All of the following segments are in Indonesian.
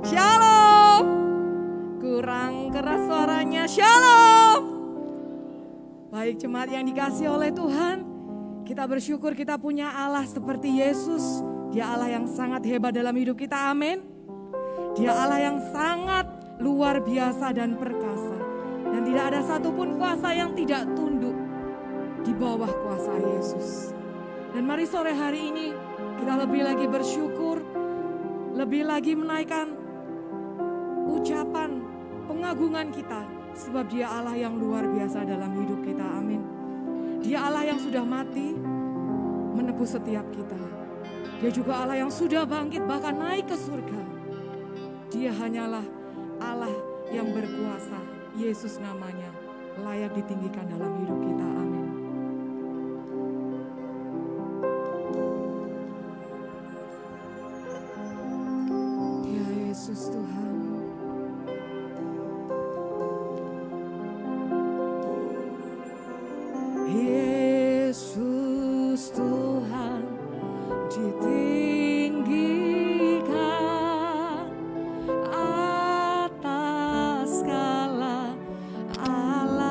Shalom. Kurang keras suaranya. Shalom. Baik jemaat yang dikasihi oleh Tuhan, kita bersyukur kita punya Allah seperti Yesus. Dia Allah yang sangat hebat dalam hidup kita, amin. Dia Allah yang sangat luar biasa dan perkasa. Dan tidak ada satupun kuasa yang tidak tunduk di bawah kuasa Yesus. Dan mari sore hari ini kita lebih lagi bersyukur, lebih lagi menaikkan ucapan pengagungan kita. Sebab dia Allah yang luar biasa dalam hidup kita, amin. Dia Allah yang sudah mati, menebus setiap kita. Dia juga Allah yang sudah bangkit bahkan naik ke surga. Dia hanyalah Allah yang berkuasa, Yesus namanya, layak ditinggikan dalam hidup kita, amin. Dia Yesus Tuhan. Yesus Tuhan ditinggikan atas segala alam.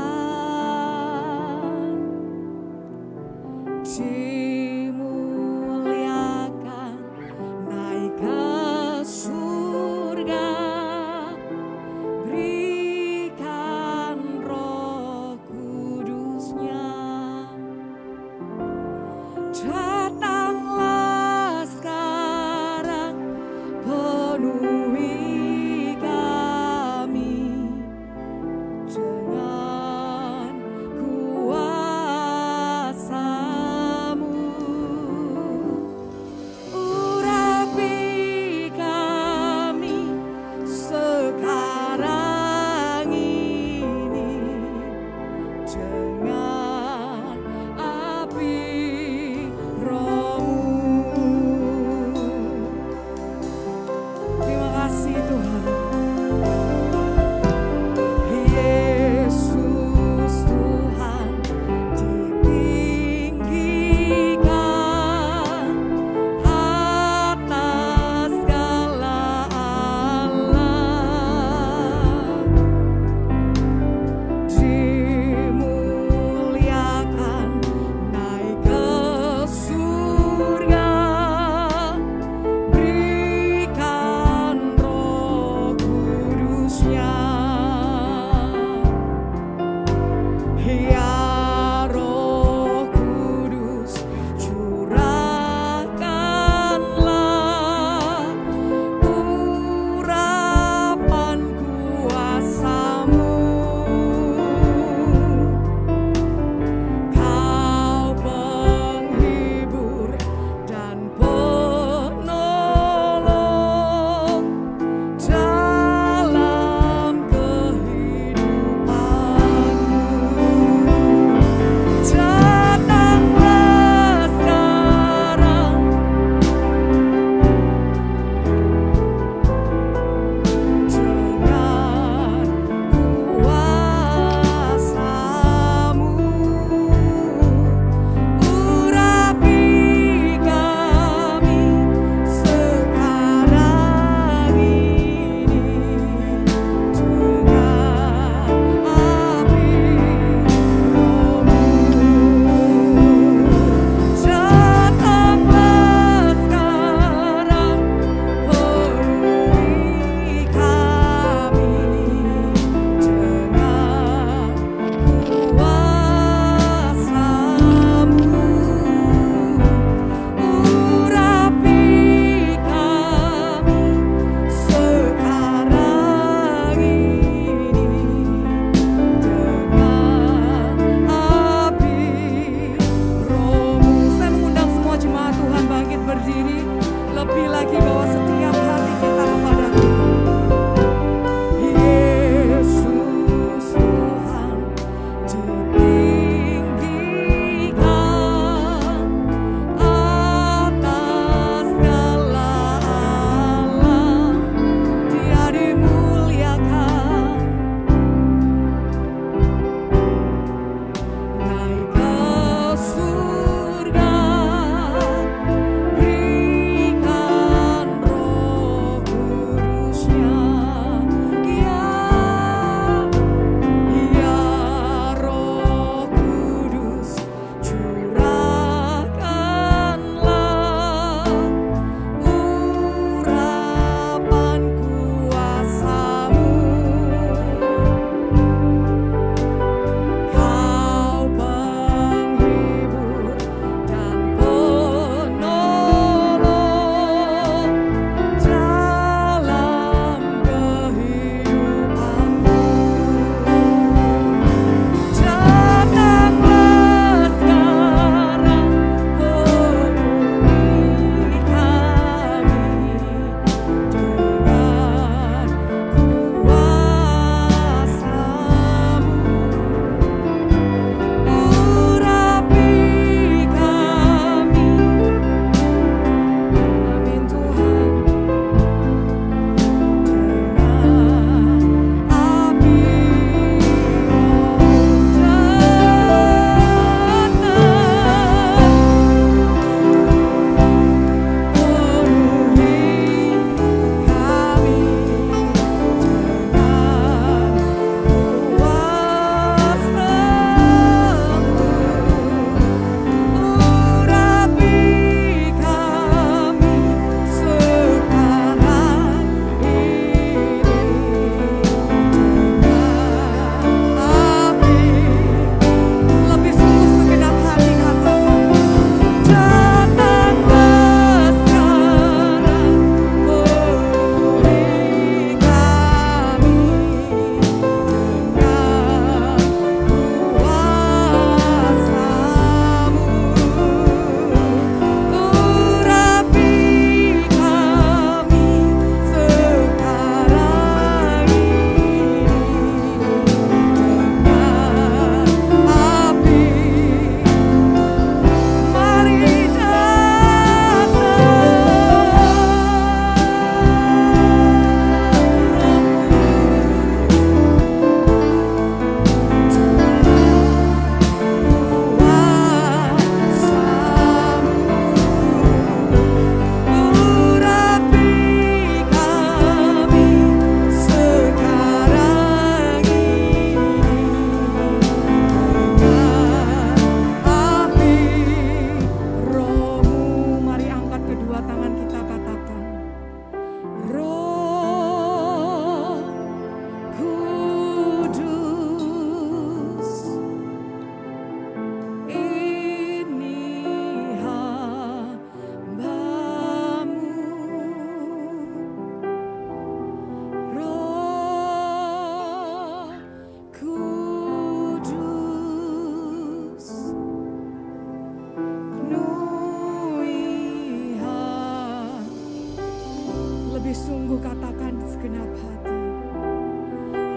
Lebih sungguh katakan segenap hati.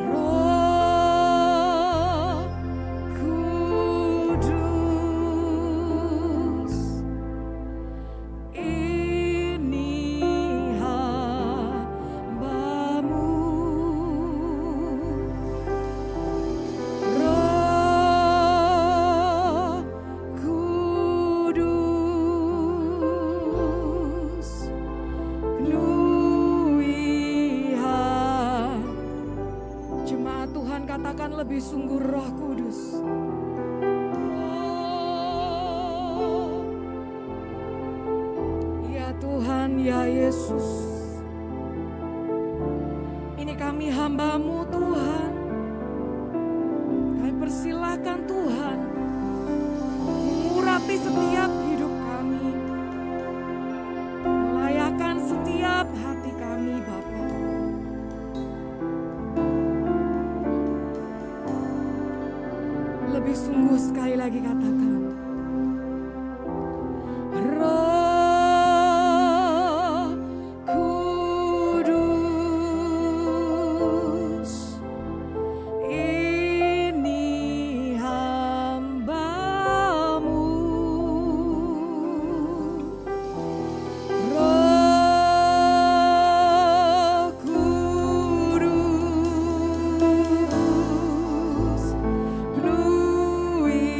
Roh Kudus, ini hamba-Mu. Roh Kudus, jemaat Tuhan katakan lebih sungguh Roh Kudus. Oh, ya Tuhan, ya Yesus. Ini kami hamba-Mu Tuhan. Kami persilakan Tuhan mengurapi setiap hidup kami. Melayakan setiap hati kami Bapa. Lebih sungguh sekali lagi katakan. Roh Kudus, ini hamba-Mu. Roh Kudus, penuhi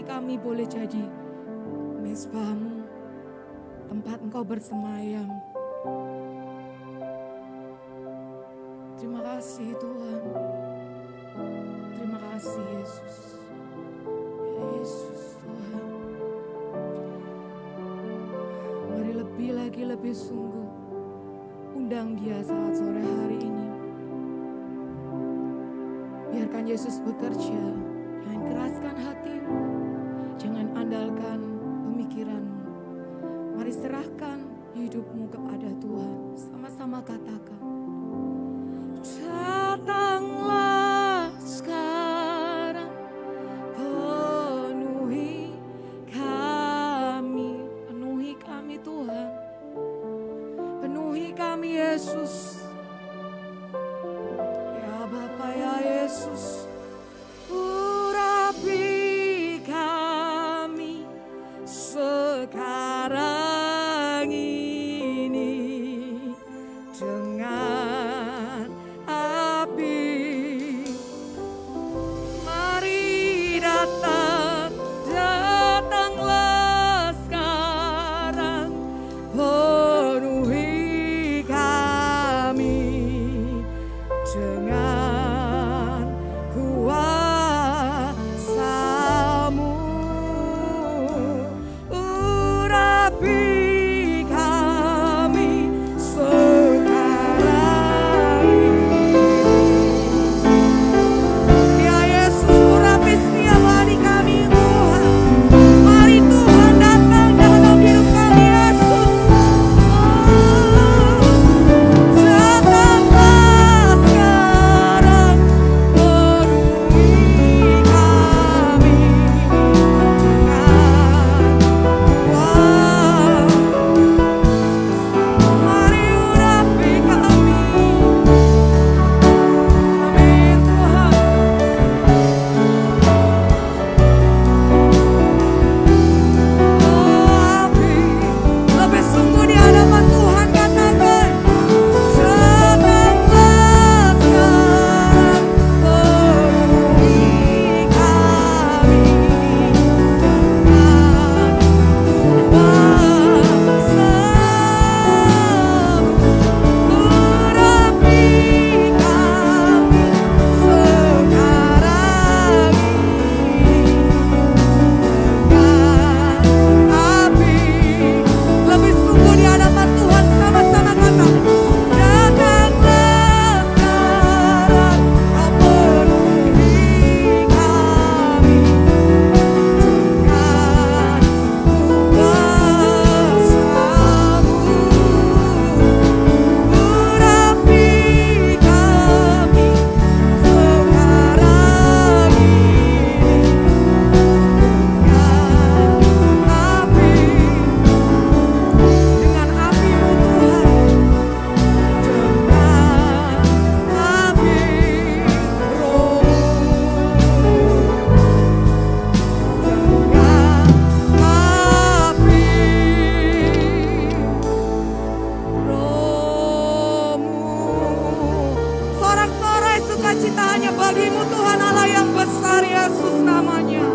kami boleh jadi mezbah-Mu, tempat Engkau bersemayam. Terima kasih Tuhan. Terima kasih Yesus. Yesus Tuhan. Mari lebih lagi, lebih sungguh undang Dia saat sore hari ini. Biarkan Yesus bekerja. Jangan keraskan hatimu. Jangan andalkan pemikiranmu. Mari serahkan hidupmu kepada Tuhan. Sama-sama katakan. Datanglah sekarang, penuhi kami Tuhan, penuhi kami Yesus, ya Bapa ya Yesus, urapi kami sekarang ini dengan api. Mari datanglah sekarang, penuhi kami dengan kuasa-Mu. Urapi kami sekarang ini. Ya Yesus, urapi setiap hari kami Tuhan. Mari Tuhan datang dalam hidup kami Yesus. Datanglah sekarang, penuhi kami dengan mari urapi kami. Amin Tuhan. Lebih sungguh di hadapan Tuhan katakan. Datanglah sekarang, penuhi kami dengan kuasa-Mu. Urapi kami sekarang ini dengan api. Lebih sungguh di hadapan Tuhan, sama-sama kata. Datanglah sekarang, Kau penuhi kami dengan kuasa-Mu. Urapi kami sekarang ini dengan api. Dengan api-Mu Tuhan, dengan api Roh-Mu, dengan api Roh-Mu. Sorak-sorai sukacita hanya bagi-Mu Tuhan Allah yang besar, Yesus namanya.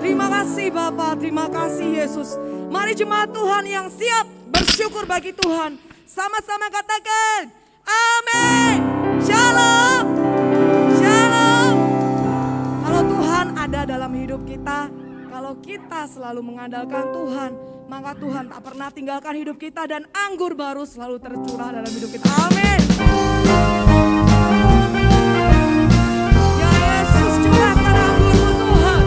Terima kasih Bapa, terima kasih Yesus. Mari jemaat Tuhan yang siap bersyukur bagi Tuhan, sama-sama katakan amin. Shalom, shalom. Kalau Tuhan ada dalam hidup kita, kalau kita selalu mengandalkan Tuhan, maka Tuhan tak pernah tinggalkan hidup kita dan anggur baru selalu tercurah dalam hidup kita. Amin. Ya Yesus, curahkan anggur-Mu Tuhan.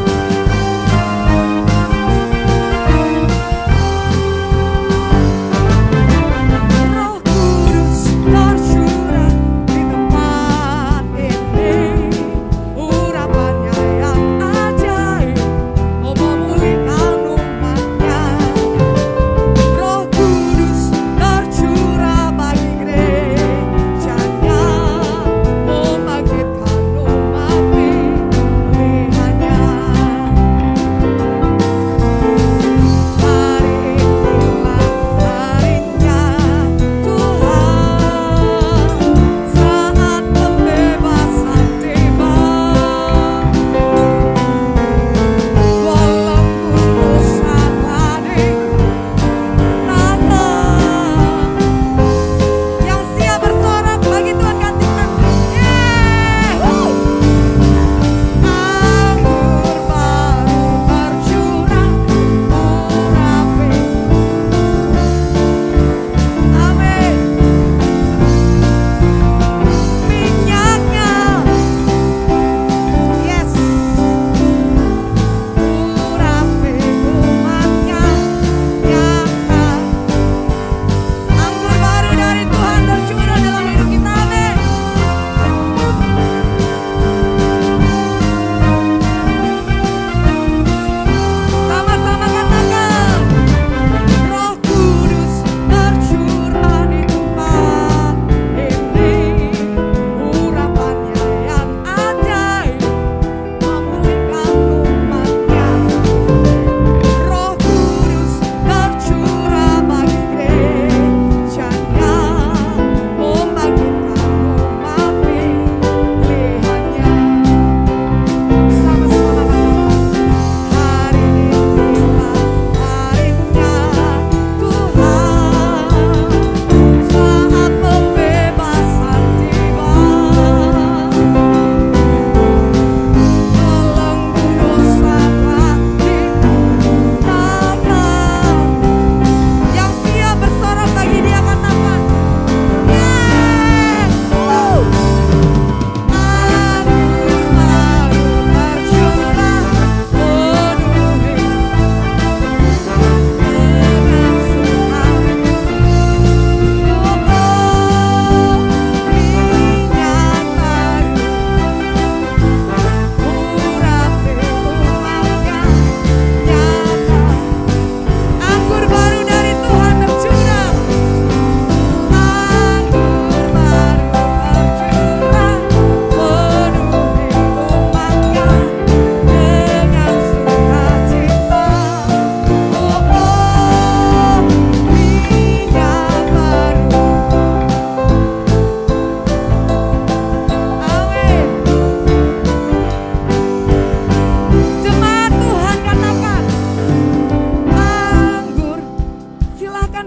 Roh Kudus tercurah di tempat ini, urapannya yang ajaib, oh memulihkan umatnya. Roh Kudus tercurah bagi gerejanya.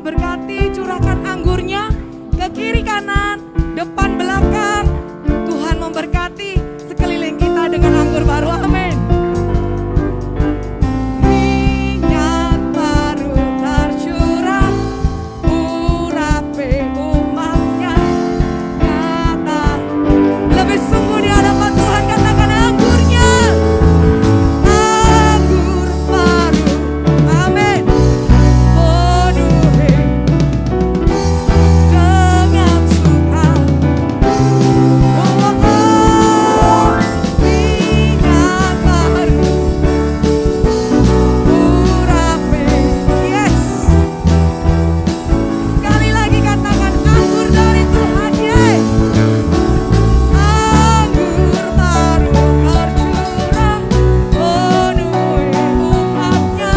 Tuhan berkati, curahkan anggurnya ke kiri kanan, depan belakang. Tuhan memberkati sekeliling kita dengan anggur baru. Amin. Minyak baru tercurah, urapi umatnya. Kata lebih sungguh di hadapan Tuhan, katakan anggurnya. Anggur baru. Amin. Penuhi dengan suka. Minyak baru urapi. Yes. Sekali lagi katakan anggur dari Tuhan. Yeay. Anggur baru tercurah, penuhi umatnya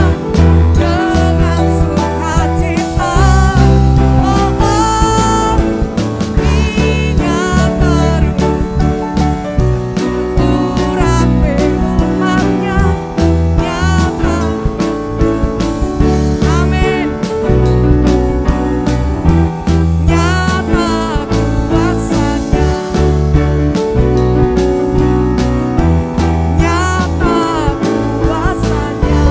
dengan sukacita. Oh, oh, minyak baru urapi umatnya nyata. Amin. Nyata kuasanya, nyata kuasanya.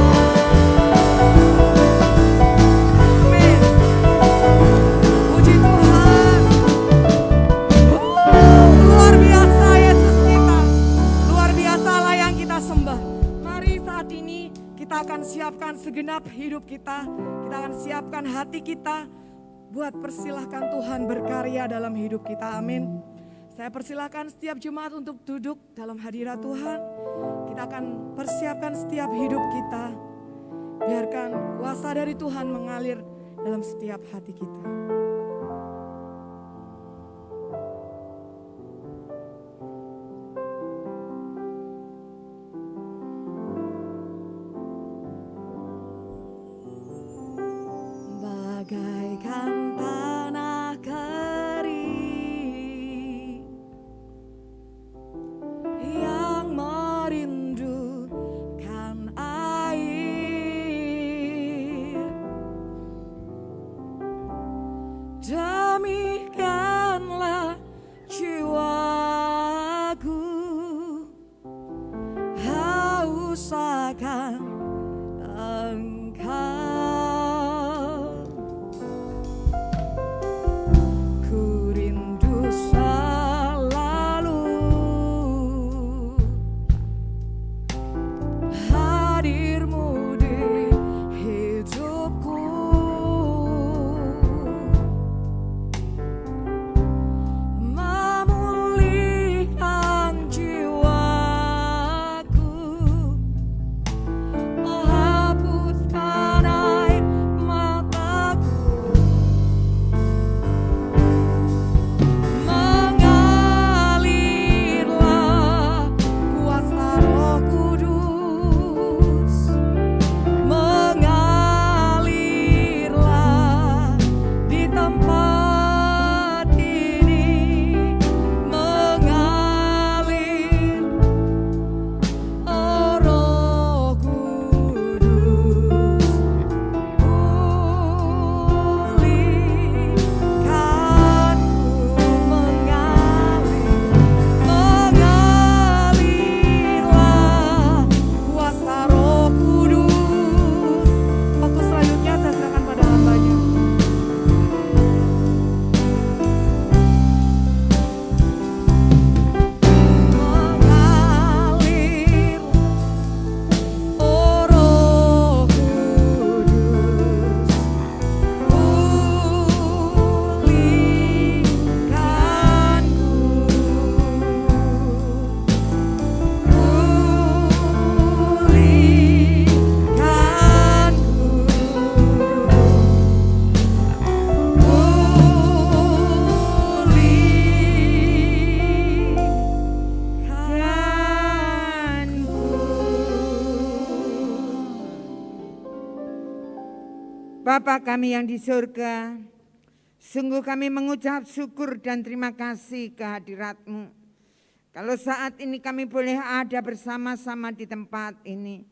Amin. Puji Tuhan. Luar biasa Yesus kita. Luar biasa Allah yang kita sembah. Mari saat ini kita akan siapkan segenap hidup kita. Kita akan siapkan hati kita buat persilahkan Tuhan berkarya dalam hidup kita. Amin. Saya persilahkan setiap jemaat untuk duduk dalam hadirat Tuhan. Kita akan persiapkan setiap hidup kita. Biarkan kuasa dari Tuhan mengalir dalam setiap hati kita. Bagaikan tanah kering yang merindukan air, demikianlah jiwaku haus akan Engkau. Ku rindu selalu hadir-Mu di hidupku. Memulihkan jiwaku, oh hapuskan air mataku. Mengalirlah kuasa Roh Kudus, mengalirlah di tempat ini, mengalir, oh Roh Kudus, pulihkanku, mengalirlah kuasa Roh Kudus. Waktu selanjutnya saya serahkan pada hamba-Nya. Mengalir, oh Roh Kudus, Bapa kami yang di surga, sungguh kami mengucap syukur dan terima kasih kehadirat-Mu. Kalau saat ini kami boleh ada bersama-sama di tempat ini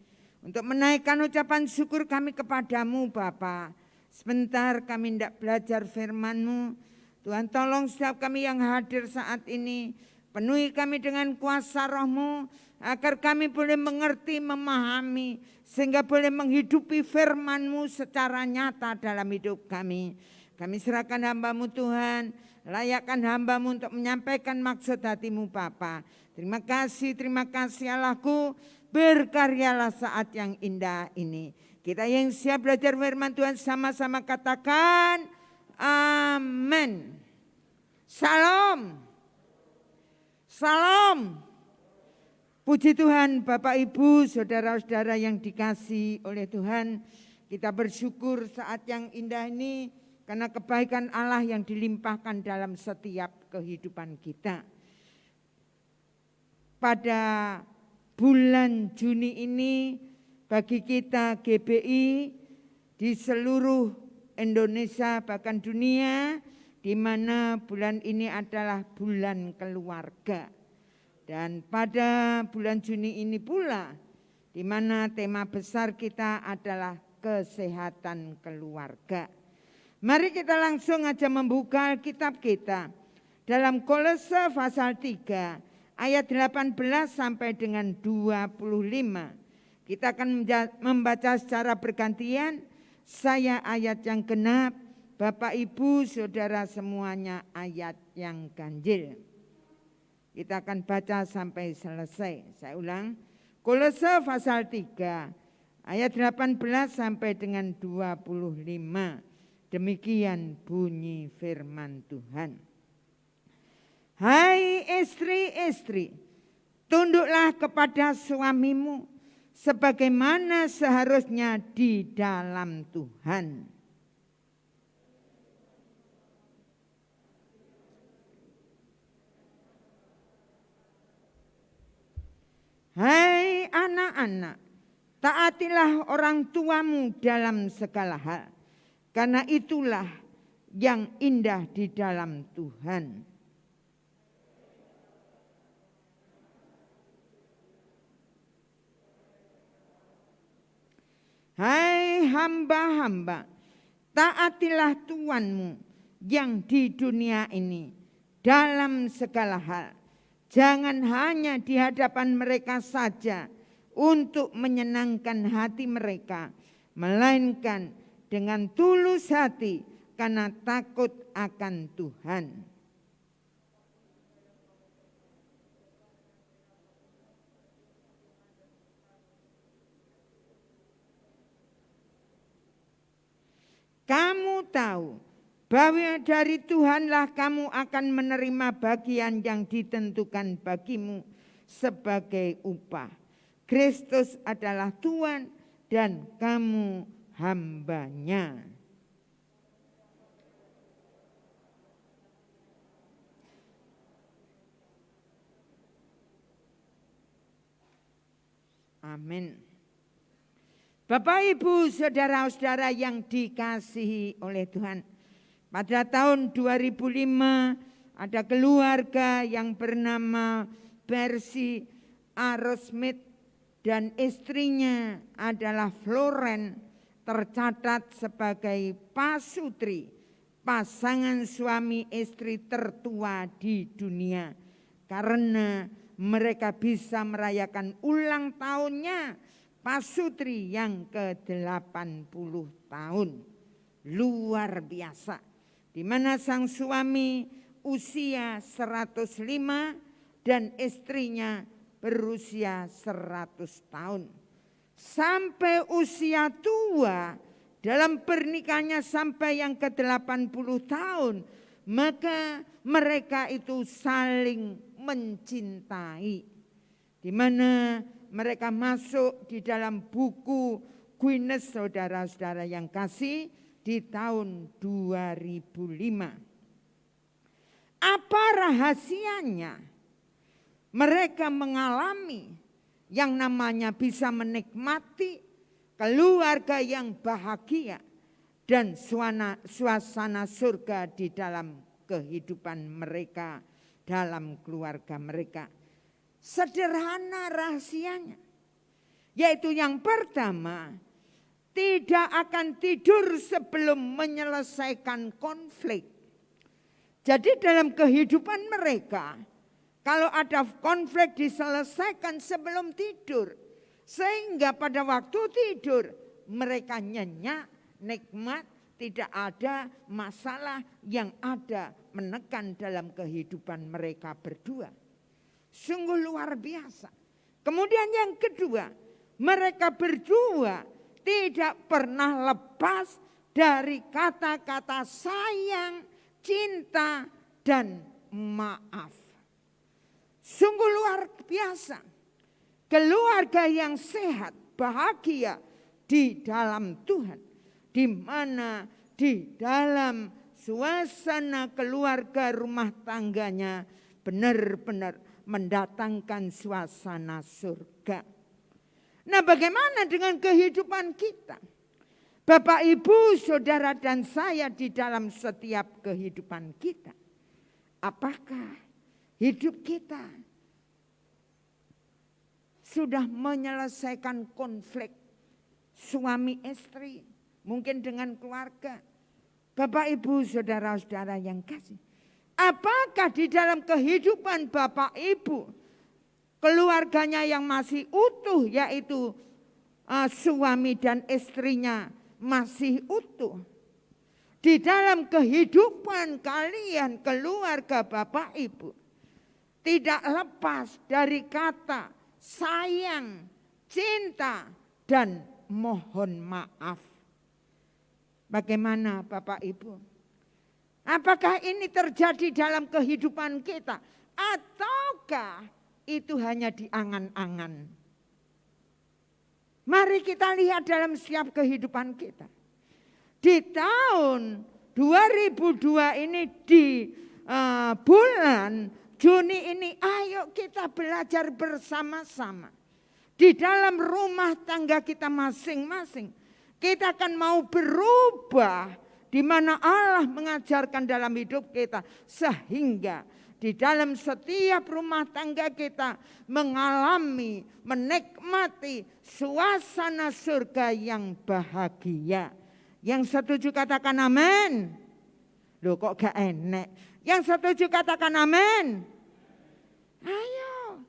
untuk menaikkan ucapan syukur kami kepadamu Bapa. Sebentar kami hendak belajar firman-Mu. Tuhan, tolong setiap kami yang hadir saat ini, penuhi kami dengan kuasa Roh-Mu, agar kami boleh mengerti, memahami, sehingga boleh menghidupi firman-Mu secara nyata dalam hidup kami. Kami serahkan hamba-Mu Tuhan, layakkan hamba-Mu untuk menyampaikan maksud hati-Mu Bapa. Terima kasih Allahku, berkaryalah saat yang indah ini. Kita yang siap belajar firman Tuhan sama-sama katakan amin. Salam. Salam. Puji Tuhan Bapak Ibu, saudara-saudara yang dikasihi oleh Tuhan. Kita bersyukur saat yang indah ini karena kebaikan Allah yang dilimpahkan dalam setiap kehidupan kita. Pada bulan Juni ini bagi kita GBI di seluruh Indonesia bahkan dunia, di mana bulan ini adalah bulan keluarga. Dan pada bulan Juni ini pula di mana tema besar kita adalah kesehatan keluarga. Mari kita langsung aja membuka kitab kita dalam Kolose pasal 3 ayat 18 sampai dengan 25. Kita akan membaca secara bergantian. Saya ayat yang genap, Bapak Ibu Saudara semuanya ayat yang ganjil. Kita akan baca sampai selesai. Saya ulang. Kolose pasal 3 ayat 18 sampai dengan 25. Demikian bunyi firman Tuhan. Hai istri-istri, tunduklah kepada suamimu sebagaimana seharusnya di dalam Tuhan. Hai anak-anak, taatilah orang tuamu dalam segala hal, karena itulah yang indah di dalam Tuhan. Hai hamba-hamba, taatilah Tuanmu yang di dunia ini dalam segala hal. Jangan hanya di hadapan mereka saja untuk menyenangkan hati mereka, melainkan dengan tulus hati karena takut akan Tuhan. Kamu tahu bahwa dari Tuhanlah kamu akan menerima bagian yang ditentukan bagimu sebagai upah. Kristus adalah Tuhan dan kamu hambanya. Amin. Bapak Ibu saudara-saudara yang dikasihi oleh Tuhan. Pada tahun 2005 ada keluarga yang bernama Percy Arrowsmith dan istrinya adalah Florence tercatat sebagai pasutri, pasangan suami istri tertua di dunia. Karena mereka bisa merayakan ulang tahunnya pasutri yang ke-80 tahun. Luar biasa. Di mana sang suami usia 105 dan istrinya berusia 100 tahun. Sampai usia tua dalam pernikahannya sampai yang ke-80 tahun. Maka mereka itu saling mencintai. Di mana mereka masuk di dalam buku Guinness saudara-saudara yang kasih di tahun 2005. Apa rahasianya? Mereka mengalami yang namanya bisa menikmati keluarga yang bahagia dan suasana surga di dalam kehidupan mereka, dalam keluarga mereka. Sederhana rahasianya, yaitu yang pertama, tidak akan tidur sebelum menyelesaikan konflik. Jadi dalam kehidupan mereka, kalau ada konflik diselesaikan sebelum tidur. Sehingga pada waktu tidur mereka nyenyak, nikmat, tidak ada masalah yang ada menekan dalam kehidupan mereka berdua. Sungguh luar biasa. Kemudian yang kedua, mereka berdua tidak pernah lepas dari kata-kata sayang, cinta, dan maaf. Sungguh luar biasa. Keluarga yang sehat, bahagia di dalam Tuhan. Di mana di dalam suasana keluarga rumah tangganya benar-benar mendatangkan suasana surga. Nah, bagaimana dengan kehidupan kita? Bapak, Ibu, Saudara dan saya di dalam setiap kehidupan kita. Apakah hidup kita sudah menyelesaikan konflik suami istri, mungkin dengan keluarga? Bapak, Ibu, Saudara-saudara yang kasih. Apakah di dalam kehidupan Bapak, Ibu, keluarganya yang masih utuh, yaitu suami dan istrinya masih utuh? Di dalam kehidupan kalian, keluarga Bapak, Ibu, tidak lepas dari kata sayang, cinta, dan mohon maaf. Bagaimana Bapak Ibu? Apakah ini terjadi dalam kehidupan kita? Ataukah itu hanya di angan-angan? Mari kita lihat dalam setiap kehidupan kita. Di tahun 2002 ini, di bulan Juni ini, ayo kita belajar bersama-sama. Di dalam rumah tangga kita masing-masing. Kita akan mau berubah. Di mana Allah mengajarkan dalam hidup kita. Sehingga di dalam setiap rumah tangga kita mengalami, menikmati suasana surga yang bahagia. Yang setuju katakan amin. Loh kok gak enak. Yang setuju katakan amin. Ayo.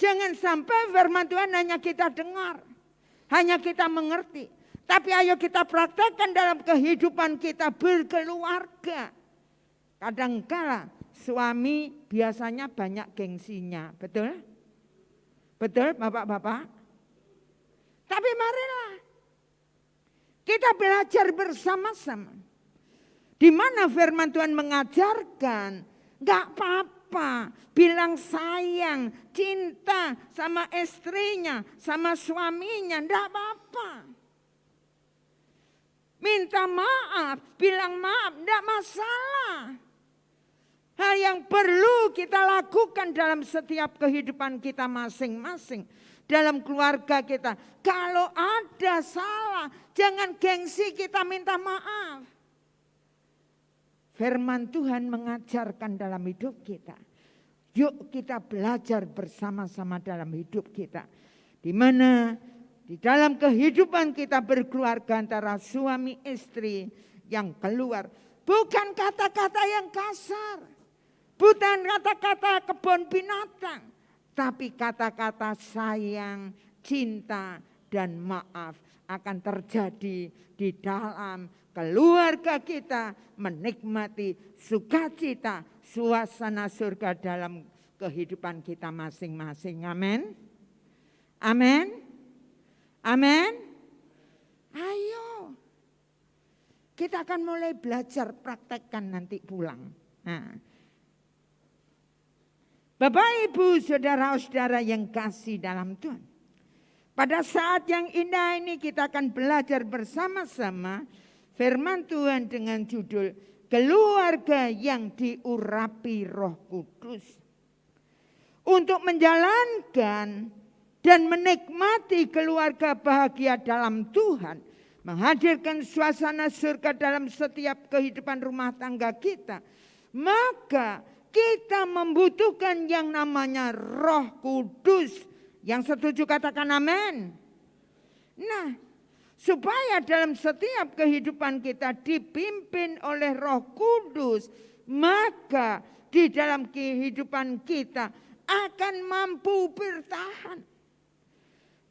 Jangan sampai firman Tuhan hanya kita dengar. Hanya kita mengerti. Tapi ayo kita praktekkan dalam kehidupan kita berkeluarga. Kadangkala suami biasanya banyak gengsinya. Betul? Betul Bapak-bapak? Tapi marilah kita belajar bersama-sama. Di mana firman Tuhan mengajarkan, gak apa-apa bilang sayang, cinta sama istrinya, sama suaminya, gak apa-apa. Minta maaf, bilang maaf, gak masalah. Hal yang perlu kita lakukan dalam setiap kehidupan kita masing-masing. Dalam keluarga kita. Kalau ada salah, jangan gengsi kita minta maaf. Firman Tuhan mengajarkan dalam hidup kita. Yuk kita belajar bersama-sama dalam hidup kita. Di mana di dalam kehidupan kita berkeluarga antara suami istri yang keluar. Bukan kata-kata yang kasar. Bukan kata-kata kebun binatang. Tapi kata-kata sayang, cinta, dan maaf akan terjadi di dalam keluarga kita, menikmati sukacita, suasana surga dalam kehidupan kita masing-masing. Amin. Amin. Amin. Ayo. Kita akan mulai belajar praktekkan nanti pulang. Nah. Bapak, Ibu, Saudara-saudara yang kasih dalam Tuhan. Pada saat yang indah ini kita akan belajar bersama-sama firman Tuhan dengan judul keluarga yang diurapi Roh Kudus. Untuk menjalankan dan menikmati keluarga bahagia dalam Tuhan. Menghadirkan suasana surga dalam setiap kehidupan rumah tangga kita. Maka kita membutuhkan yang namanya Roh Kudus. Yang setuju katakan amin. Nah, supaya dalam setiap kehidupan kita dipimpin oleh Roh Kudus, maka di dalam kehidupan kita akan mampu bertahan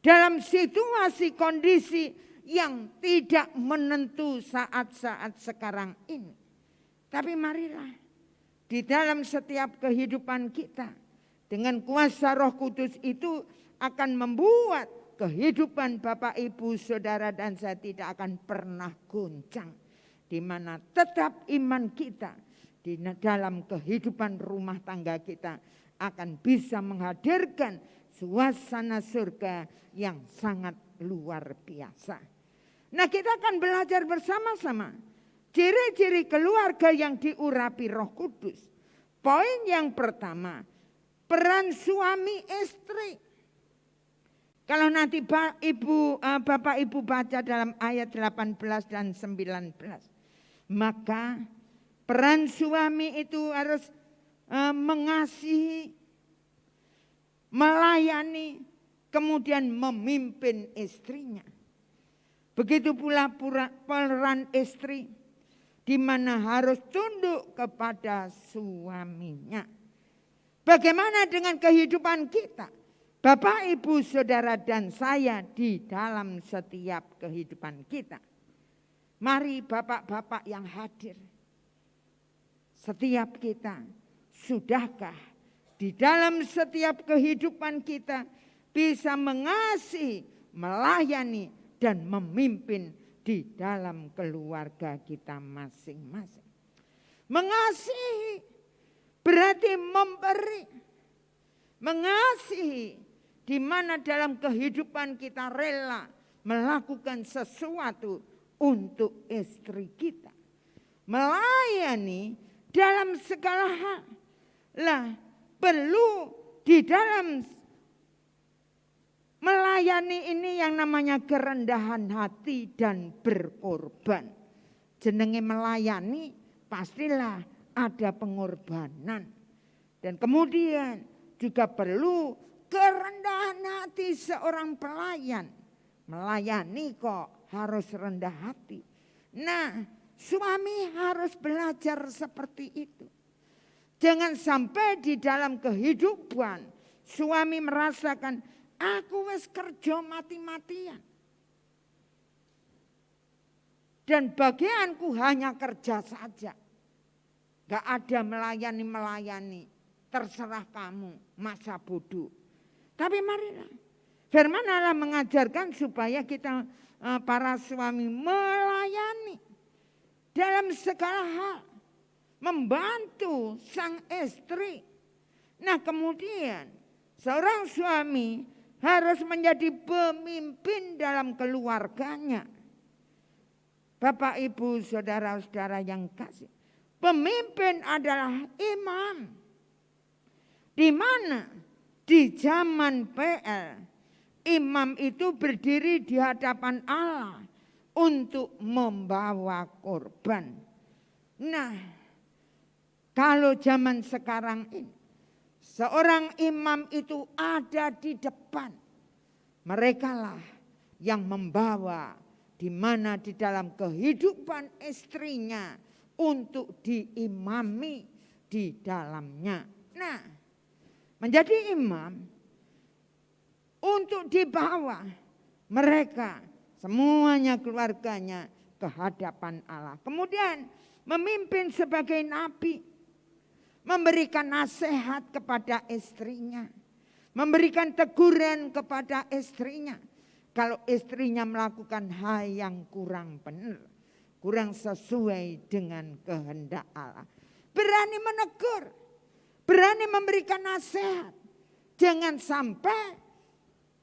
dalam situasi kondisi yang tidak menentu saat-saat sekarang ini. Tapi marilah di dalam setiap kehidupan kita, dengan kuasa Roh Kudus itu akan membuat kehidupan Bapak, Ibu, Saudara dan saya tidak akan pernah goncang. Di mana tetap iman kita di dalam kehidupan rumah tangga kita akan bisa menghadirkan suasana surga yang sangat luar biasa. Nah, kita akan belajar bersama-sama ciri-ciri keluarga yang diurapi Roh Kudus. Poin yang pertama, peran suami istri. Kalau nanti Bapak Ibu baca dalam ayat 18 dan 19. Maka peran suami itu harus mengasihi, melayani, kemudian memimpin istrinya. Begitu pula peran istri, di mana harus tunduk kepada suaminya. Bagaimana dengan kehidupan kita, Bapak, Ibu, Saudara dan saya di dalam setiap kehidupan kita? Mari bapak-bapak yang hadir, setiap kita, sudahkah di dalam setiap kehidupan kita bisa mengasihi, melayani, dan memimpin di dalam keluarga kita masing-masing? Mengasihi berarti memberi. Mengasihi di mana dalam kehidupan kita rela melakukan sesuatu untuk istri kita. Melayani dalam segala hal. Lah, perlu di dalam melayani ini yang namanya kerendahan hati dan berkorban. Jenenge melayani pastilah ada pengorbanan. Dan kemudian juga perlu kerendahan hati seorang pelayan. Melayani kok harus rendah hati. Nah, suami harus belajar seperti itu. Jangan sampai di dalam kehidupan suami merasakan aku wis kerja mati-matian. Dan bagianku hanya kerja saja. Gak ada melayani. Terserah kamu, masa bodoh. Tapi marilah, firman Allah mengajarkan supaya kita para suami melayani dalam segala hal. Membantu sang istri. Nah, kemudian seorang suami harus menjadi pemimpin dalam keluarganya. Bapak, Ibu, Saudara-saudara yang kasih. Pemimpin adalah imam. Di mana di zaman PL, imam itu berdiri di hadapan Allah untuk membawa korban. Nah, kalau zaman sekarang ini, seorang imam itu ada di depan. Merekalah yang membawa di mana di dalam kehidupan istrinya untuk diimami di dalamnya. Nah, menjadi imam untuk dibawa mereka semuanya keluarganya ke hadapan Allah. Kemudian memimpin sebagai nabi. Memberikan nasihat kepada istrinya. Memberikan teguran kepada istrinya. Kalau istrinya melakukan hal yang kurang benar. Kurang sesuai dengan kehendak Allah. Berani menegur. Berani memberikan nasihat. Jangan sampai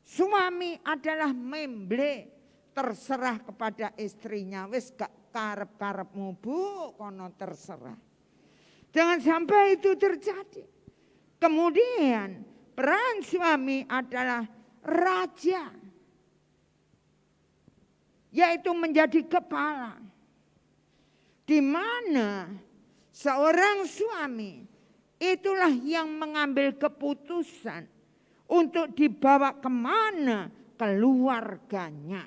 suami adalah memble. Terserah kepada istrinya. Wis gak karep-karepmu bu, kono terserah. Jangan sampai itu terjadi. Kemudian peran suami adalah raja. Yaitu menjadi kepala. Di mana seorang suami itulah yang mengambil keputusan untuk dibawa kemana keluarganya.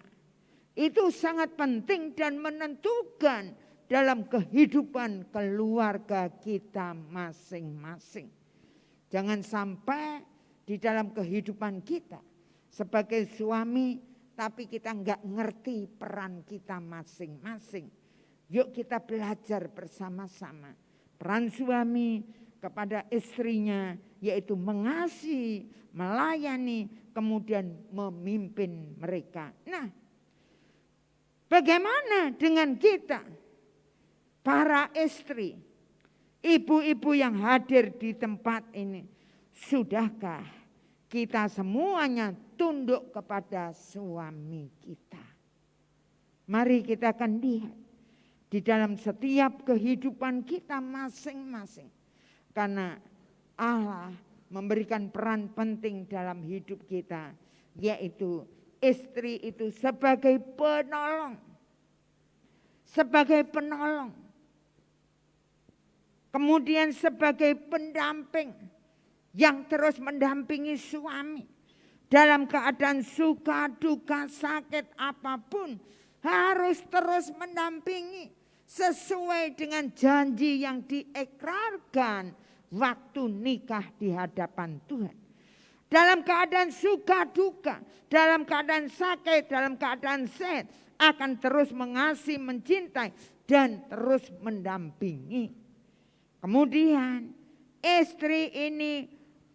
Itu sangat penting dan menentukan dalam kehidupan keluarga kita masing-masing. Jangan sampai di dalam kehidupan kita sebagai suami, tapi kita nggak ngerti peran kita masing-masing. Yuk kita belajar bersama-sama. Peran suami kepada istrinya yaitu mengasihi, melayani, kemudian memimpin mereka. Nah, bagaimana dengan kita, para istri, ibu-ibu yang hadir di tempat ini? Sudahkah kita semuanya tunduk kepada suami kita? Mari kita akan lihat di dalam setiap kehidupan kita masing-masing. Karena Allah memberikan peran penting dalam hidup kita, yaitu istri itu sebagai penolong. Sebagai penolong. Kemudian sebagai pendamping yang terus mendampingi suami. Dalam keadaan suka, duka, sakit apapun harus terus mendampingi. Sesuai dengan janji yang diekrarkan waktu nikah di hadapan Tuhan. Dalam keadaan suka duka, dalam keadaan sakit, dalam keadaan sehat, akan terus mengasihi, mencintai, dan terus mendampingi. Kemudian istri ini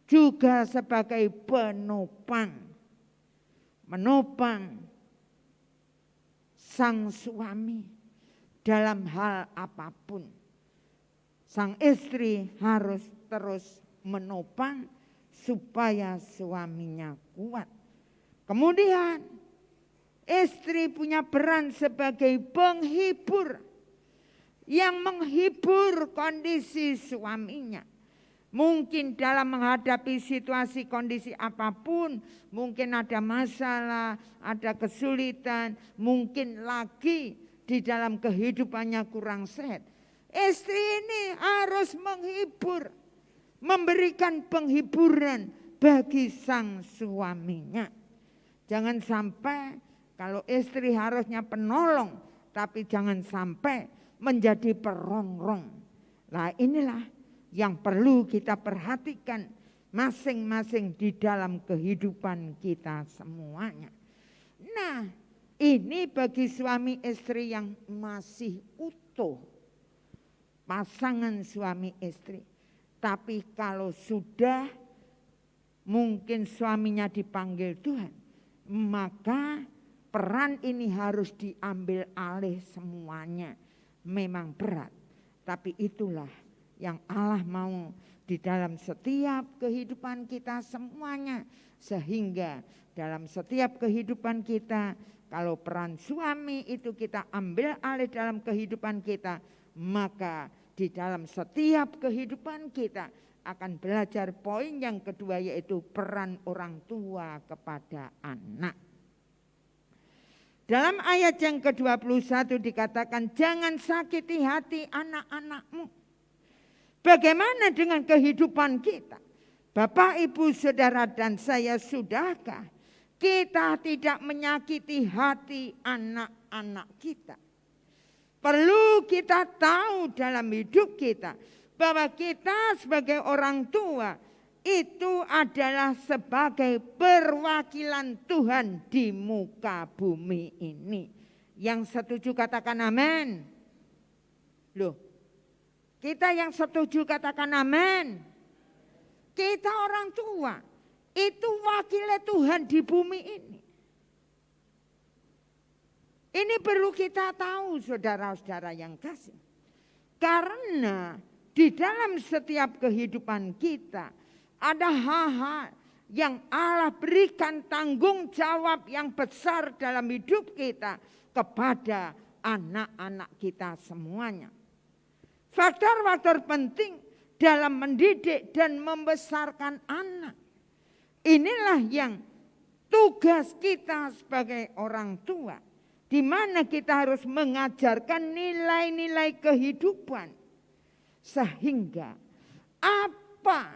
juga sebagai penopang. Menopang sang suami dalam hal apapun. Sang istri harus terus menopang supaya suaminya kuat. Kemudian istri punya peran sebagai penghibur yang menghibur kondisi suaminya. Mungkin dalam menghadapi situasi kondisi apapun, mungkin ada masalah, ada kesulitan, mungkin lagi di dalam kehidupannya kurang sehat. Istri ini harus menghibur, memberikan penghiburan bagi sang suaminya. Jangan sampai kalau istri harusnya penolong, tapi jangan sampai menjadi perongrong. Nah, inilah yang perlu kita perhatikan masing-masing di dalam kehidupan kita semuanya. Nah, ini bagi suami istri yang masih utuh, pasangan suami istri. Tapi kalau sudah mungkin suaminya dipanggil Tuhan, maka peran ini harus diambil alih semuanya. Memang berat, tapi itulah yang Allah mau di dalam setiap kehidupan kita semuanya. Sehingga dalam setiap kehidupan kita, kalau peran suami itu kita ambil alih dalam kehidupan kita, maka di dalam setiap kehidupan kita akan belajar poin yang kedua, yaitu peran orang tua kepada anak. Dalam ayat yang ke-21 dikatakan, jangan sakiti hati anak-anakmu. Bagaimana dengan kehidupan kita? Bapak, Ibu, Saudara, dan saya, sudahkah kita tidak menyakiti hati anak-anak kita? Perlu kita tahu dalam hidup kita bahwa kita sebagai orang tua itu adalah sebagai perwakilan Tuhan di muka bumi ini. Yang setuju katakan amin. Loh, kita yang setuju katakan amin. Kita orang tua itu wakilnya Tuhan di bumi ini. Ini perlu kita tahu, saudara-saudara yang kasih. Karena di dalam setiap kehidupan kita ada hal-hal yang Allah berikan tanggung jawab yang besar dalam hidup kita kepada anak-anak kita semuanya. Faktor-faktor penting dalam mendidik dan membesarkan anak. Inilah yang tugas kita sebagai orang tua, di mana kita harus mengajarkan nilai-nilai kehidupan, sehingga apa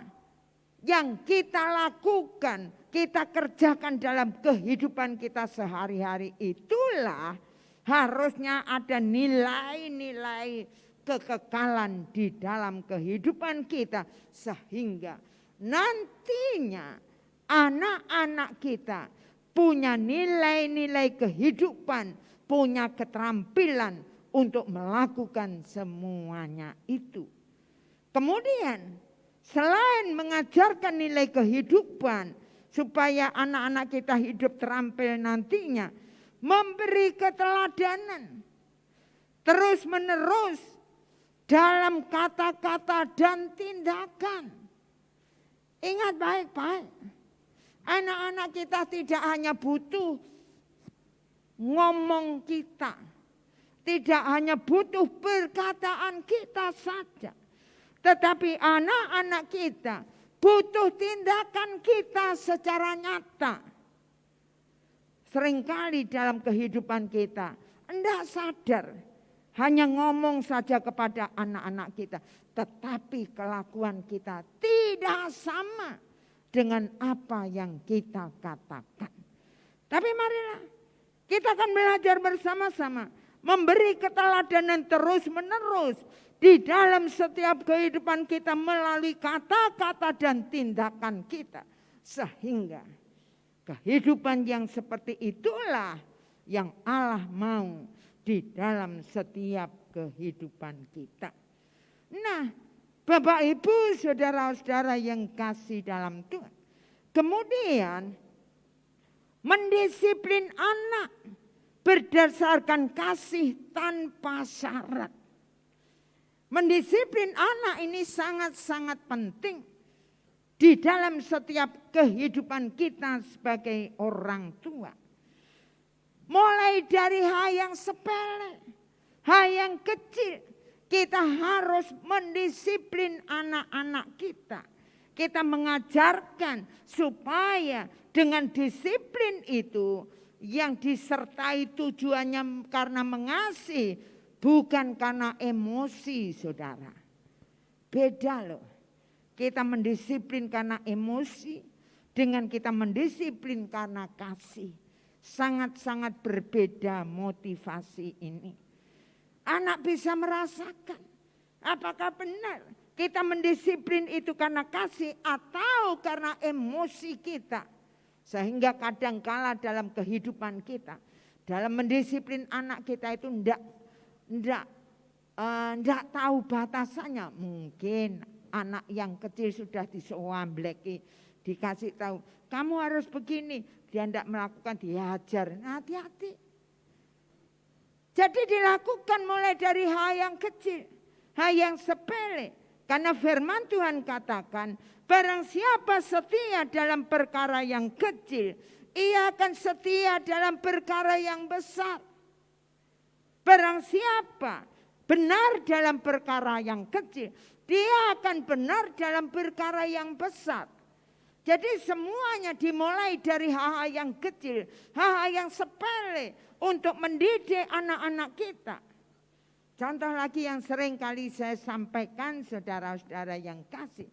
yang kita lakukan, kita kerjakan dalam kehidupan kita sehari-hari, itulah harusnya ada nilai-nilai kekekalan di dalam kehidupan kita, sehingga nantinya anak-anak kita punya nilai-nilai kehidupan, punya keterampilan untuk melakukan semuanya itu. Kemudian selain mengajarkan nilai kehidupan supaya anak-anak kita hidup terampil nantinya, memberi keteladanan terus menerus dalam kata-kata dan tindakan. Ingat baik-baik, anak-anak kita tidak hanya butuh ngomong kita, tidak hanya butuh perkataan kita saja, tetapi anak-anak kita butuh tindakan kita secara nyata. Seringkali dalam kehidupan kita tidak sadar, hanya ngomong saja kepada anak-anak kita, tetapi kelakuan kita tidak sama dengan apa yang kita katakan. Tapi marilah kita akan belajar bersama-sama memberi keteladanan terus-menerus di dalam setiap kehidupan kita melalui kata-kata dan tindakan kita, sehingga kehidupan yang seperti itulah yang Allah mau di dalam setiap kehidupan kita. Nah, Bapak Ibu saudara-saudara yang kasih dalam Tuhan, kemudian mendisiplin anak berdasarkan kasih tanpa syarat. Mendisiplin anak ini sangat-sangat penting di dalam setiap kehidupan kita sebagai orang tua. Mulai dari hal yang sepele, hal yang kecil, kita harus mendisiplin anak-anak kita. Kita mengajarkan supaya dengan disiplin itu yang disertai tujuannya karena mengasihi, bukan karena emosi, saudara. Beda loh. Kita mendisiplin karena emosi dengan kita mendisiplin karena kasih. Sangat-sangat berbeda motivasi ini. Anak bisa merasakan apakah benar kita mendisiplin itu karena kasih atau karena emosi kita. Sehingga kadangkala dalam kehidupan kita, dalam mendisiplin anak kita itu enggak tahu batasannya. Mungkin anak yang kecil sudah disoambleki, dikasih tahu, kamu harus begini. Dia tidak melakukan, dihajar. Nah, hati-hati. Jadi dilakukan mulai dari hal yang kecil, hal yang sepele. Karena firman Tuhan katakan, barang siapa setia dalam perkara yang kecil, ia akan setia dalam perkara yang besar. Barang siapa benar dalam perkara yang kecil, dia akan benar dalam perkara yang besar. Jadi semuanya dimulai dari hal-hal yang kecil, hal-hal yang sepele untuk mendidik anak-anak kita. Contoh lagi yang sering kali saya sampaikan saudara-saudara yang kasih.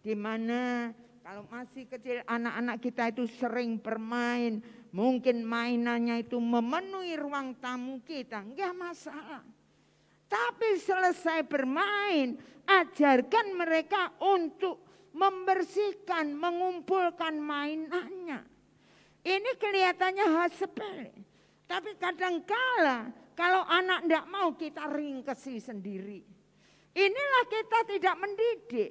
Di mana kalau masih kecil anak-anak kita itu sering bermain. Mungkin mainannya itu memenuhi ruang tamu kita, enggak masalah. Tapi selesai bermain, ajarkan mereka untuk membersihkan, mengumpulkan mainannya. Ini kelihatannya hal sepele. Tapi kadangkala kalau anak tidak mau, kita ringkesi sendiri. Inilah kita tidak mendidik.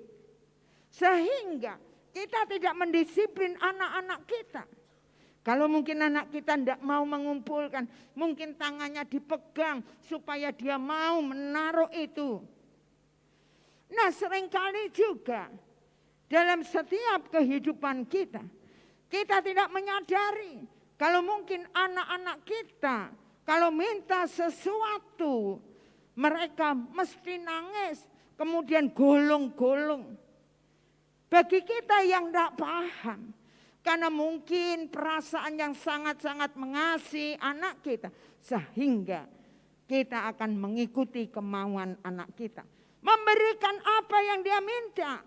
Sehingga kita tidak mendisiplin anak-anak kita. Kalau mungkin anak kita tidak mau mengumpulkan, mungkin tangannya dipegang supaya dia mau menaruh itu. Nah, seringkali juga dalam setiap kehidupan kita, kita tidak menyadari kalau mungkin anak-anak kita kalau minta sesuatu, mereka mesti nangis, kemudian golong-golong. Bagi kita yang tidak paham, karena mungkin perasaan yang sangat-sangat mengasihi anak kita, sehingga kita akan mengikuti kemauan anak kita, memberikan apa yang dia minta.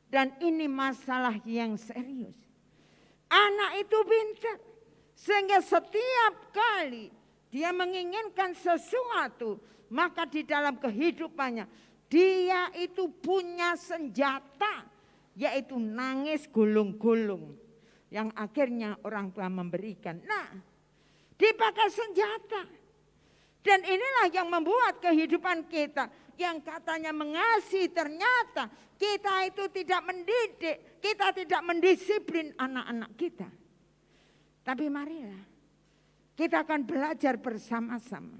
Dan ini masalah yang serius. Anak itu pintar. Sehingga setiap kali dia menginginkan sesuatu, maka di dalam kehidupannya dia itu punya senjata, yaitu nangis gulung-gulung. Yang akhirnya orang tua memberikan. Nah, dipakai senjata. Dan inilah yang membuat kehidupan kita yang katanya mengasihi, ternyata kita itu tidak mendidik, kita tidak mendisiplin anak-anak kita. Tapi marilah kita akan belajar bersama-sama.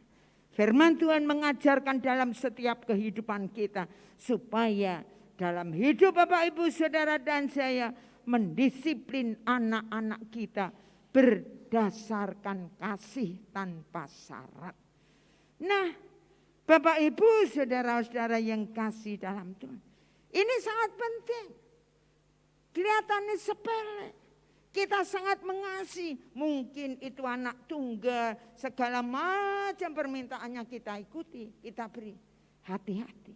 Firman Tuhan mengajarkan dalam setiap kehidupan kita supaya dalam hidup Bapak Ibu Saudara dan saya mendisiplin anak-anak kita berdasarkan kasih tanpa syarat. Nah, Bapak Ibu Saudara-saudara yang kasih dalam Tuhan, ini sangat penting. Kelihatannya sepele. Kita sangat mengasihi, mungkin itu anak tunggal, segala macam permintaannya kita ikuti, kita beri. Hati-hati.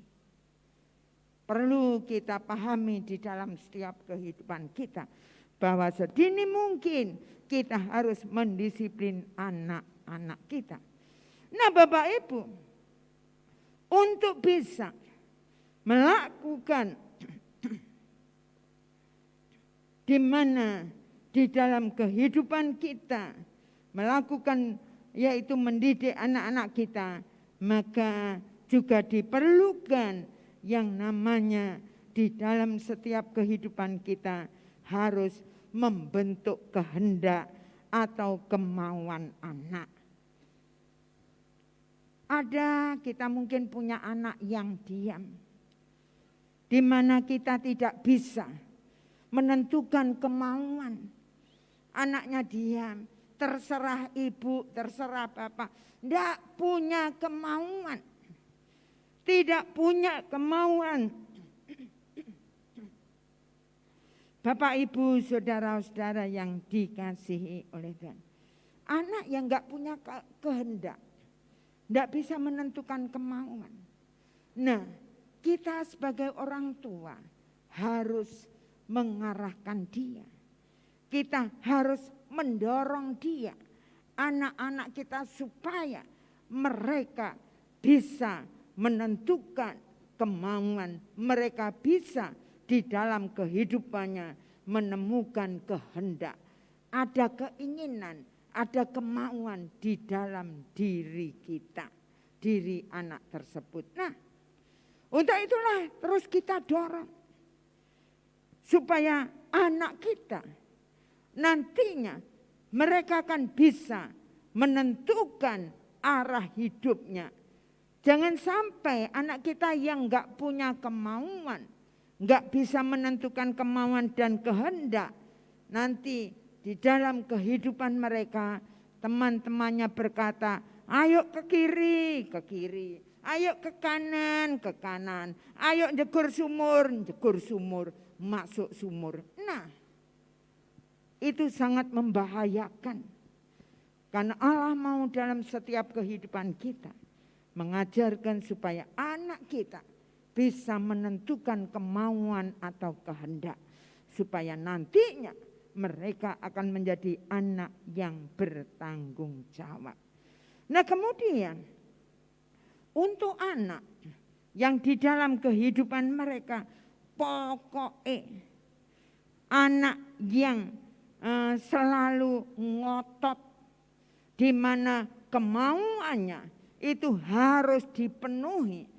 Perlu kita pahami di dalam setiap kehidupan kita, bahwa sedini mungkin kita harus mendisiplin anak-anak kita. Nah Bapak Ibu, untuk bisa melakukan di mana di dalam kehidupan kita melakukan yaitu mendidik anak-anak kita, maka juga diperlukan yang namanya di dalam setiap kehidupan kita harus membentuk kehendak atau kemauan anak. Ada kita mungkin punya anak yang diam, di mana kita tidak bisa menentukan kemauan. Anaknya diam, terserah ibu, terserah bapak, tidak punya kemauan, tidak punya kemauan. Bapak ibu saudara-saudara yang dikasihi oleh Tuhan, anak yang nggak punya kehendak, tidak bisa menentukan kemauan. Nah, kita sebagai orang tua harus mengarahkan dia. Kita harus mendorong dia, anak-anak kita, supaya mereka bisa menentukan kemauan. Mereka bisa di dalam kehidupannya menemukan kehendak. Ada keinginan, ada kemauan di dalam diri kita, diri anak tersebut. Nah, untuk itulah terus kita dorong supaya anak kita nantinya mereka akan bisa menentukan arah hidupnya. Jangan sampai anak kita yang gak punya kemauan, gak bisa menentukan kemauan dan kehendak, nanti di dalam kehidupan mereka teman-temannya berkata, ayo ke kiri, ke kiri. Ayo ke kanan, ke kanan. Ayo jegur sumur, masuk sumur. Nah, itu sangat membahayakan. Karena Allah mau dalam setiap kehidupan kita mengajarkan supaya anak kita bisa menentukan kemauan atau kehendak. Supaya nantinya mereka akan menjadi anak yang bertanggung jawab. Nah kemudian untuk anak yang di dalam kehidupan mereka pokoknya anak yang selalu ngotot, di mana kemauannya itu harus dipenuhi.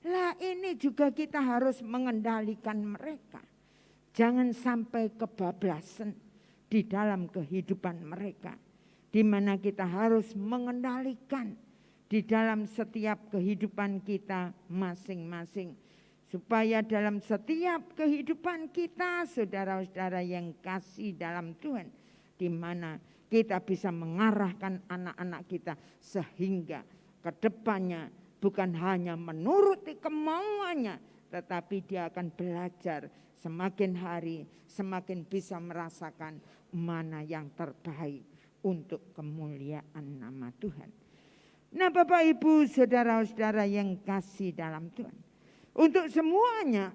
Lah ini juga kita harus mengendalikan mereka. Jangan sampai kebablasan di dalam kehidupan mereka. Di mana kita harus mengendalikan di dalam setiap kehidupan kita masing-masing. Supaya dalam setiap kehidupan kita, saudara-saudara yang kasih dalam Tuhan, di mana kita bisa mengarahkan anak-anak kita sehingga ke depannya bukan hanya menuruti kemauannya, tetapi dia akan belajar semakin hari, semakin bisa merasakan mana yang terbaik untuk kemuliaan nama Tuhan. Nah Bapak Ibu saudara-saudara yang kasih dalam Tuhan, untuk semuanya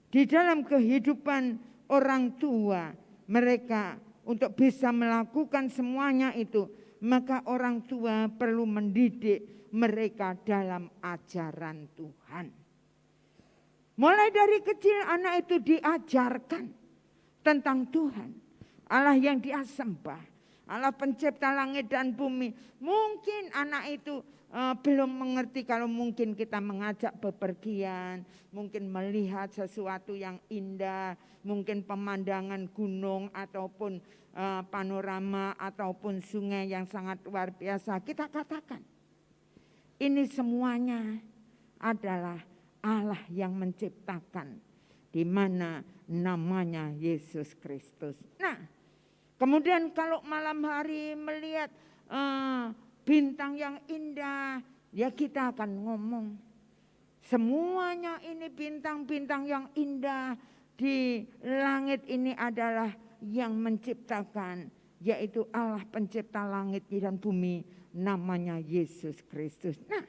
Di dalam kehidupan orang tua mereka untuk bisa melakukan semuanya itu, maka orang tua perlu mendidik mereka dalam ajaran Tuhan. Mulai dari kecil anak itu diajarkan tentang Tuhan, Allah yang dia sembah, Allah pencipta langit dan bumi. Mungkin anak itu belum mengerti kalau mungkin kita mengajak bepergian, mungkin melihat sesuatu yang indah, mungkin pemandangan gunung ataupun panorama ataupun sungai yang sangat luar biasa. Kita katakan ini semuanya adalah Allah yang menciptakan, di mana namanya Yesus Kristus. Nah, kemudian kalau malam hari melihat bintang yang indah, ya kita akan ngomong semuanya ini bintang-bintang yang indah di langit ini adalah yang menciptakan, yaitu Allah pencipta langit dan bumi, namanya Yesus Kristus. Nah,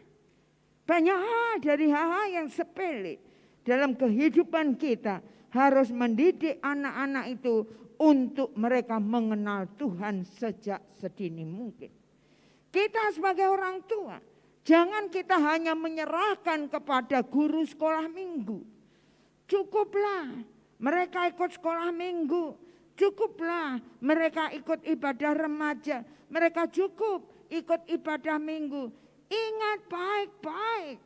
banyak hal dari hal-hal yang sepele dalam kehidupan kita harus mendidik anak-anak itu untuk mereka mengenal Tuhan sejak sedini mungkin. Kita sebagai orang tua, jangan kita hanya menyerahkan kepada guru sekolah minggu. Cukuplah mereka ikut sekolah minggu, cukuplah mereka ikut ibadah remaja, mereka cukup ikut ibadah minggu. Ingat baik-baik,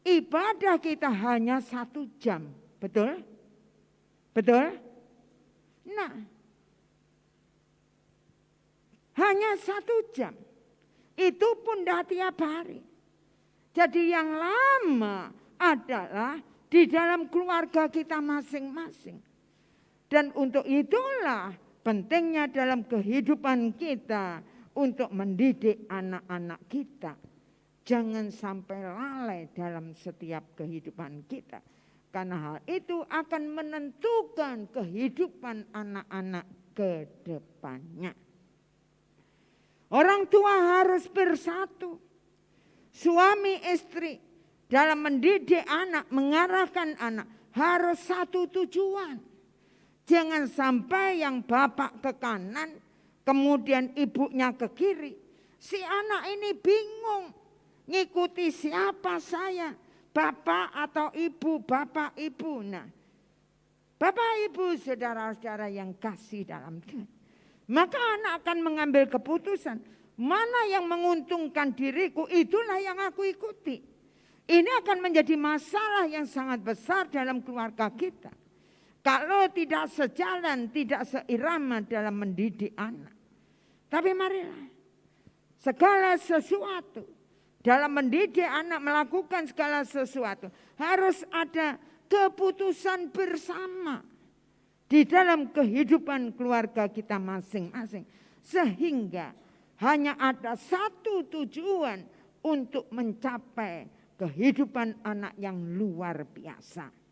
ibadah kita hanya 1 jam, betul? Betul? Nah, hanya 1 jam, itu pun dah tiap hari. Jadi yang lama adalah di dalam keluarga kita masing-masing. Dan untuk itulah pentingnya dalam kehidupan kita untuk mendidik anak-anak kita. Jangan sampai lalai dalam setiap kehidupan kita. Karena hal itu akan menentukan kehidupan anak-anak ke depannya. Orang tua harus bersatu. Suami istri dalam mendidik anak, mengarahkan anak harus satu tujuan. Jangan sampai yang bapak ke kanan, kemudian ibunya ke kiri. Si anak ini bingung ngikuti siapa saya, bapak atau ibu, bapak ibu. Nah, bapak ibu saudara-saudara yang kasih dalam Tuhan, maka anak akan mengambil keputusan, mana yang menguntungkan diriku, itulah yang aku ikuti. Ini akan menjadi masalah yang sangat besar dalam keluarga kita. Kalau tidak sejalan, tidak seirama dalam mendidik anak. Tapi marilah, segala sesuatu dalam mendidik anak, melakukan segala sesuatu harus ada keputusan bersama di dalam kehidupan keluarga kita masing-masing. Sehingga hanya ada satu tujuan untuk mencapai kehidupan anak yang luar biasa.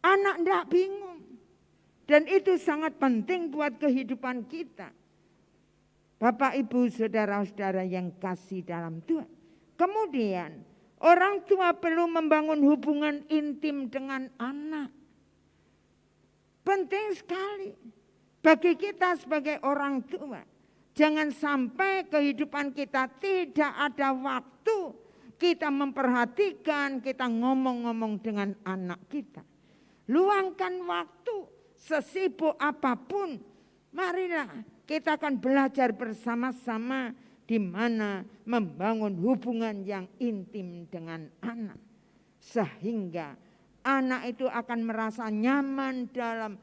Anak tidak bingung. Dan itu sangat penting buat kehidupan kita. Bapak, Ibu, saudara-saudara yang kasih dalam Tuhan. Kemudian orang tua perlu membangun hubungan intim dengan anak. Penting sekali bagi kita sebagai orang tua. Jangan sampai kehidupan kita tidak ada waktu kita memperhatikan, kita ngomong-ngomong dengan anak kita. Luangkan waktu sesibuk apapun. Marilah kita akan belajar bersama-sama di mana membangun hubungan yang intim dengan anak. Sehingga anak itu akan merasa nyaman dalam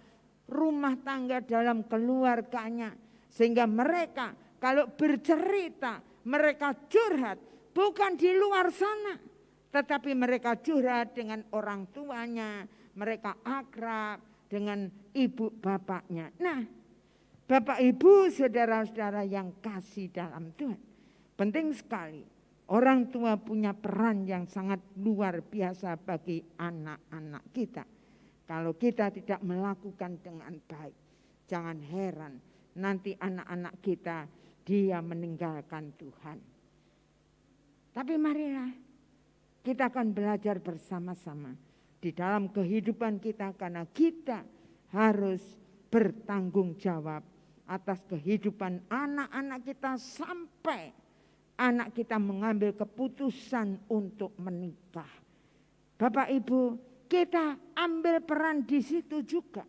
rumah tangga, dalam keluarganya. Sehingga mereka kalau bercerita, mereka curhat bukan di luar sana. Tetapi mereka curhat dengan orang tuanya. Mereka akrab dengan ibu bapaknya. Nah, Bapak Ibu saudara-saudara yang kasih dalam Tuhan. Penting sekali orang tua punya peran yang sangat luar biasa bagi anak-anak kita. Kalau kita tidak melakukan dengan baik, jangan heran nanti anak-anak kita dia meninggalkan Tuhan. Tapi marilah kita akan belajar bersama-sama. di dalam kehidupan kita, karena kita harus bertanggung jawab atas kehidupan anak-anak kita sampai anak kita mengambil keputusan untuk menikah. Bapak Ibu, kita ambil peran di situ juga.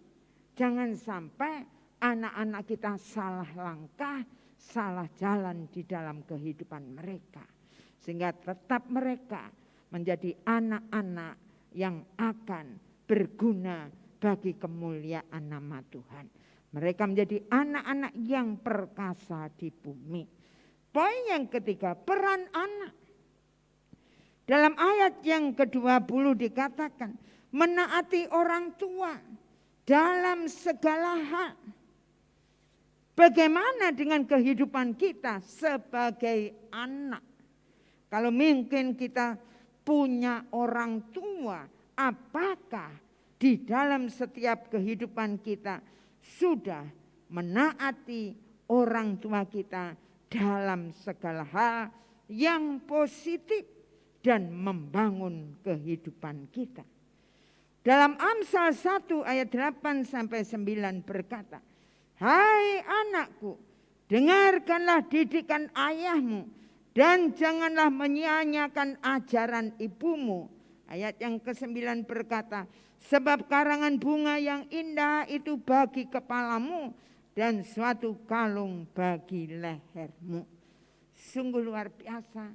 Jangan sampai anak-anak kita salah langkah, salah jalan di dalam kehidupan mereka. Sehingga tetap mereka menjadi anak-anak yang akan berguna bagi kemuliaan nama Tuhan. Mereka menjadi anak-anak yang perkasa di bumi. Poin yang ketiga, peran anak. Dalam ayat yang ke-20 dikatakan, menaati orang tua dalam segala hal. Bagaimana dengan kehidupan kita sebagai anak? Kalau mungkin kita punya orang tua, apakah di dalam setiap kehidupan kita sudah menaati orang tua kita dalam segala hal yang positif dan membangun kehidupan kita? Dalam Amsal 1 ayat 8-9 berkata, hai anakku, dengarkanlah didikan ayahmu dan janganlah menyia-nyiakan ajaran ibumu. Ayat yang ke-9 berkata, sebab karangan bunga yang indah itu bagi kepalamu dan suatu kalung bagi lehermu. Sungguh luar biasa.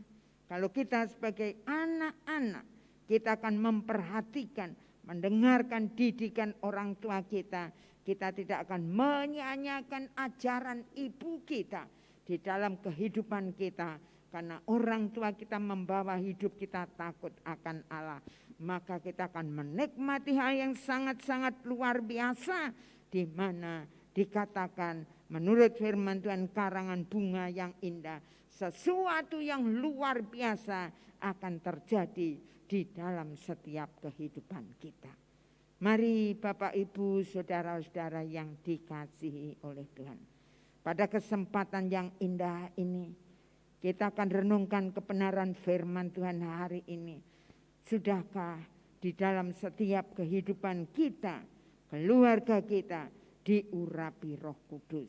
Kalau kita sebagai anak-anak, kita akan memperhatikan, mendengarkan didikan orang tua kita. Kita tidak akan menyia-nyiakan ajaran ibu kita di dalam kehidupan kita. Karena orang tua kita membawa hidup kita takut akan Allah. Maka kita akan menikmati hal yang sangat-sangat luar biasa. Di mana dikatakan menurut firman Tuhan, karangan bunga yang indah. Sesuatu yang luar biasa akan terjadi di dalam setiap kehidupan kita. Mari Bapak Ibu saudara-saudara yang dikasihi oleh Tuhan. Pada kesempatan yang indah ini, kita akan renungkan kebenaran firman Tuhan hari ini. Sudahkah di dalam setiap kehidupan kita, keluarga kita diurapi Roh Kudus?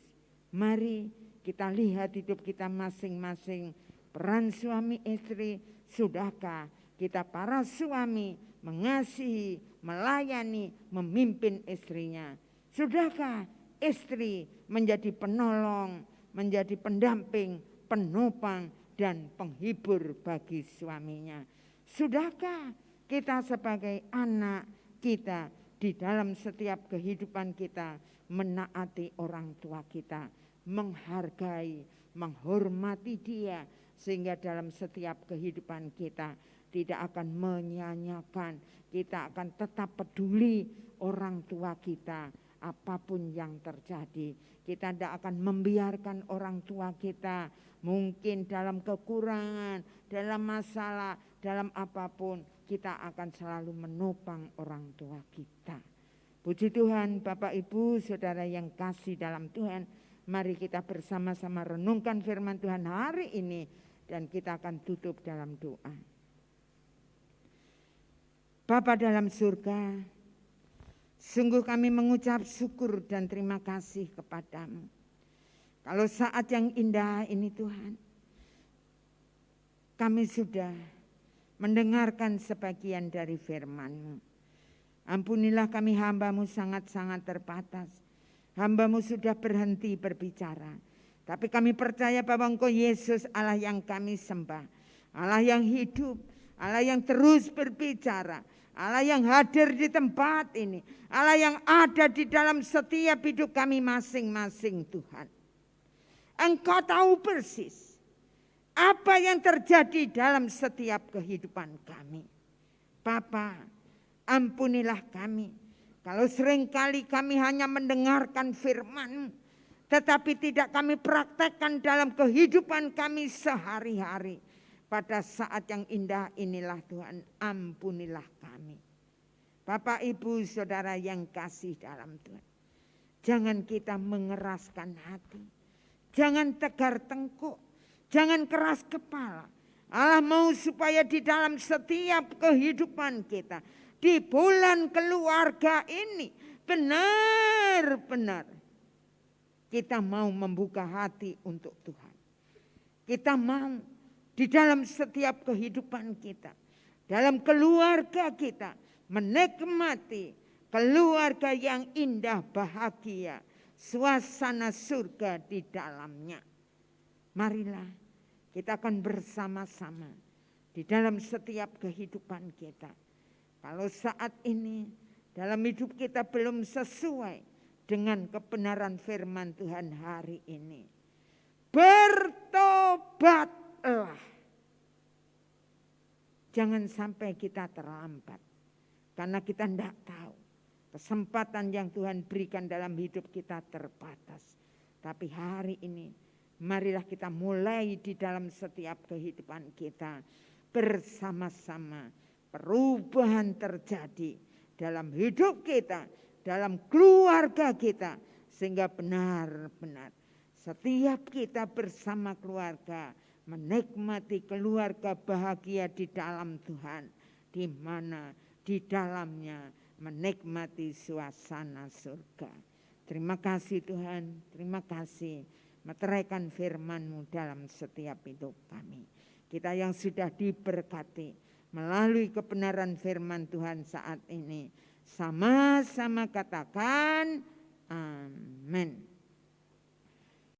Mari kita lihat hidup kita masing-masing. Peran suami istri, sudahkah kita para suami mengasihi, melayani, memimpin istrinya? Sudahkah istri menjadi penolong, menjadi pendamping, penopang dan penghibur bagi suaminya? Sudahkah kita sebagai anak kita di dalam setiap kehidupan kita menaati orang tua kita, menghargai, menghormati dia, sehingga dalam setiap kehidupan kita tidak akan menyia-nyiakan, kita akan tetap peduli orang tua kita apapun yang terjadi. Kita tidak akan membiarkan orang tua kita mungkin dalam kekurangan, dalam masalah, dalam apapun, kita akan selalu menopang orang tua kita. Puji Tuhan, Bapak Ibu saudara yang kasih dalam Tuhan, mari kita bersama-sama renungkan firman Tuhan hari ini dan kita akan tutup dalam doa. Bapa dalam surga, sungguh kami mengucap syukur dan terima kasih kepadamu. Kalau saat yang indah ini Tuhan, kami sudah mendengarkan sebagian dari firman-Mu. Ampunilah kami hamba-Mu sangat-sangat terbatas. Hamba-Mu sudah berhenti berbicara. Tapi kami percaya bahwa Engkau Yesus Allah yang kami sembah. Allah yang hidup, Allah yang terus berbicara. Allah yang hadir di tempat ini. Allah yang ada di dalam setiap hidup kami masing-masing Tuhan. Engkau tahu persis apa yang terjadi dalam setiap kehidupan kami. Bapa, ampunilah kami. Kalau seringkali kami hanya mendengarkan firman, tetapi tidak kami praktekkan dalam kehidupan kami sehari-hari. Pada saat yang indah inilah Tuhan, ampunilah kami. Bapak, Ibu, Saudara yang kasih dalam Tuhan. Jangan kita mengeraskan hati. Jangan tegar tengkuk. Jangan keras kepala. Allah mau supaya di dalam setiap kehidupan kita, di bulan keluarga ini benar-benar kita mau membuka hati untuk Tuhan. Kita mau di dalam setiap kehidupan kita, dalam keluarga kita, menikmati keluarga yang indah, bahagia, suasana surga di dalamnya. Marilah kita akan bersama-sama di dalam setiap kehidupan kita. Kalau saat ini dalam hidup kita belum sesuai dengan kebenaran firman Tuhan hari ini, bertobatlah. Jangan sampai kita terlambat, karena kita tidak tahu kesempatan yang Tuhan berikan dalam hidup kita terbatas. Tapi hari ini marilah kita mulai di dalam setiap kehidupan kita bersama-sama. Perubahan terjadi dalam hidup kita, dalam keluarga kita, sehingga benar-benar setiap kita bersama keluarga menikmati keluarga bahagia di dalam Tuhan, di mana di dalamnya menikmati suasana surga. Terima kasih Tuhan, terima kasih meteraikan firman-Mu dalam setiap hidup kami. Kita yang sudah diberkati melalui kebenaran firman Tuhan saat ini, sama-sama katakan amin.